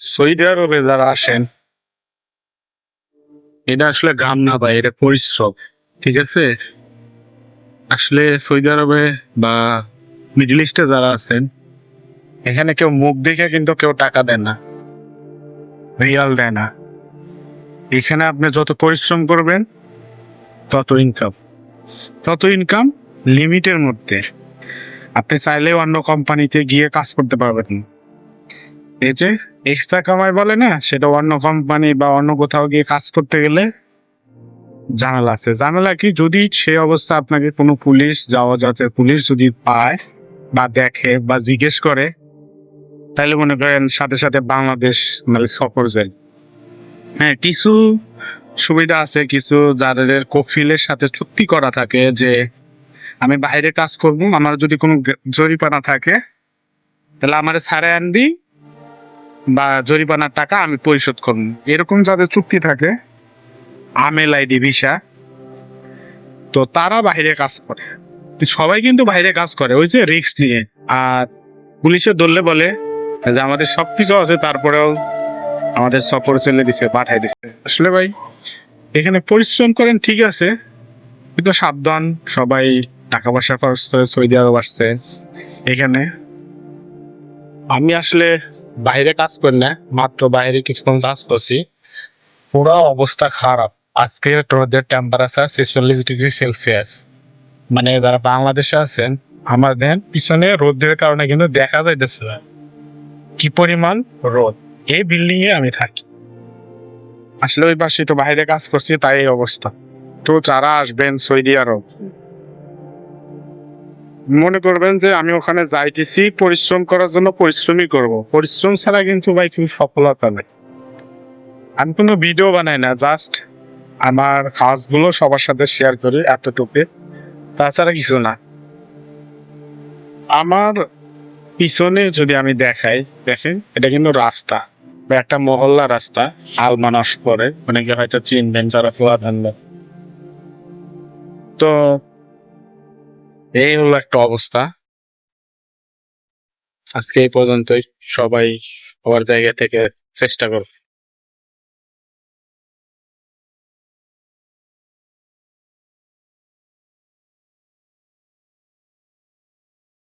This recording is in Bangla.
সৌদি আরবে যারা আসেন, এটা আসলে গাম না ভাই, এটা পরিশ্রম। ঠিক আছে, আসলে সৌদি আরবে বা মিডল ইস্টে যারা আছেন, এখানে কেউ মুখ দেখে কিন্তু কেউ টাকা দেয় না, রিয়াল দেয় না। এখানে আপনি যত পরিশ্রম করবেন তত ইনকাম, তত ইনকাম লিমিটের মধ্যে। আপনি চাইলে অন্য কোম্পানিতে গিয়ে কাজ করতে পারবেন না। এই যে এক্সট্রা কামাই বলে না, সেটা অন্য কোম্পানি বা অন্য কোথাও গিয়ে কাজ করতে গেলে ঝামেলা আছে। ঝামেলা কি, যদি সে অবস্থা আপনাকে কোনো পুলিশ, যাওয়া যাতে পুলিশ যদি পায় বা দেখে বা জিজ্ঞেস করে, তাহলে মনে করেন সাথে সাথে বাংলাদেশ মানে সফর যায়। হ্যাঁ, কিছু সুবিধা আছে, কিছু যাদের কফিলের সাথে চুক্তি করা থাকে যে আমি বাইরে কাজ করব, আমার যদি কোনো জরিমানা থাকে তাহলে আমার ছাড়ে আনবি বা জরিমানার টাকা আমি পরিশোধ করবো, এরকম যাদের চুক্তি থাকে, আমেল আইডি ভিসা, তো তারা বাইরে কাজ করে। তো সবাই কিন্তু বাইরে কাজ করে ওই যে রিস্ক নিয়ে। আর পুলিশে ধরলে বলে যে আমাদের সবকিছু আছে, তারপরেও আমাদের সফর ছেলে দিছে, পাঠাই দিছে। আসলে ভাই এখানে পরিশ্রম করেন ঠিক আছে, কিন্তু সাবধান সবাই। টাকা পয়সা খরচ করে সৌদি আরব আসছে এখানে। আমি আসলে বাইরে কাজ করি না, মাত্র বাইরে কিছুক্ষণ কাজ করছি, পুরো অবস্থা খারাপ। আজকে রোদের টেম্পারেচার 46 ডিগ্রি সেলসিয়াস। মানে যারা বাংলাদেশে আছেন, আমাদের পিছনে রোদের কারণে কিন্তু দেখা যাইতেছে না কি পরিমাণ রোদ। এই বিল্ডিং এ আমি থাকি, আসলে ওই পাশে তো বাইরে কাজ করছি, তাই এই অবস্থা। তো যারা আসবেন সৌদি আরব, মনে করবেন যে আমি ওখানে যাইতেছি পরিশ্রম করার জন্য, পরিশ্রমই করব, পরিশ্রম ছাড়া কিন্তু ভাই তুমি সফলতা নেই। আমি কোনো ভিডিও বানাই না, জাস্ট আমার কাজগুলো সবার সাথে শেয়ার করি, এতটুকু, তাছাড়া কিছু না। আমার পিছনে যদি আমি দেখাই, দেখেন এটা কিন্তু রাস্তা বা একটা মহল্লা রাস্তা, আলমানস পরে, অনেকে হয়তো চিনবেন যারা পুরাতন লোক। তো এই হলো একটা অবস্থা। আজকে এই পর্যন্তই। সবাই সবার জায়গা থেকে চেষ্টা করো।